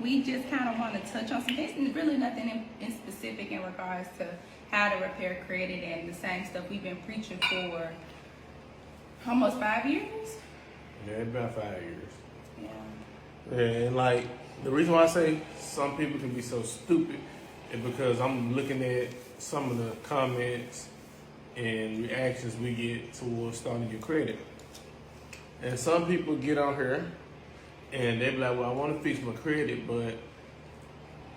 we just kind of want to touch on some things. Really nothing in specific in regards to how to repair credit and the same stuff we've been preaching for almost 5 years. Yeah, it's about 5 years. Yeah. And like, the reason why I say some people can be so stupid is because I'm looking at some of the comments and reactions we get towards starting your credit. And some people get on here and they be like, well, I want to fix my credit, but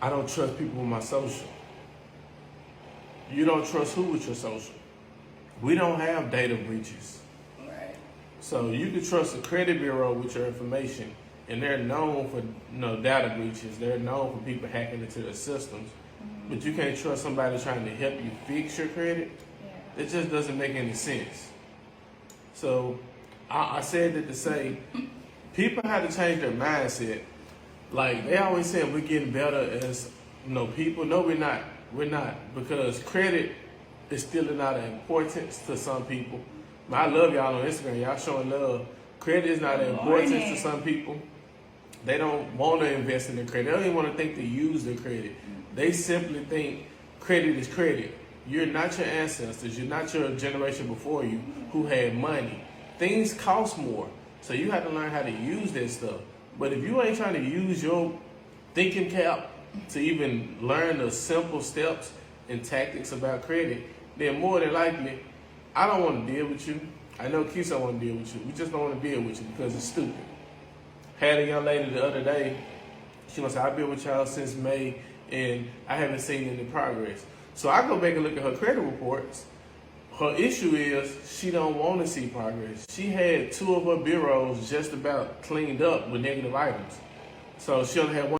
I don't trust people with my social. You don't trust who with your social? We don't have data breaches. Right. So you can trust a credit bureau with your information, and they're known for data breaches. They're known for people hacking into their systems. Mm-hmm. But you can't trust somebody trying to help you fix your credit. Yeah. It just doesn't make any sense. So I said that to say, people have to change their mindset. Like, they always say we're getting better as people. No, we're not. We're not, because credit is still not of importance to some people. I love y'all on Instagram. Y'all showing love. Credit is not of importance to some people. They don't want to invest in their credit. They don't even want to think to use their credit. They simply think credit is credit. You're not your ancestors. You're not your generation before you who had money. Things cost more, so you have to learn how to use that stuff. But if you ain't trying to use your thinking cap to even learn the simple steps and tactics about credit, then more than likely, I don't want to deal with you. I know Keith don't want to deal with you. We just don't want to deal with you because it's stupid. Had a young lady the other day, she was like, I've been with y'all since May and I haven't seen any progress. So I go back and look at her credit reports. Her issue is she don't want to see progress. She had 2 of her bureaus just about cleaned up with negative items. So she only had one.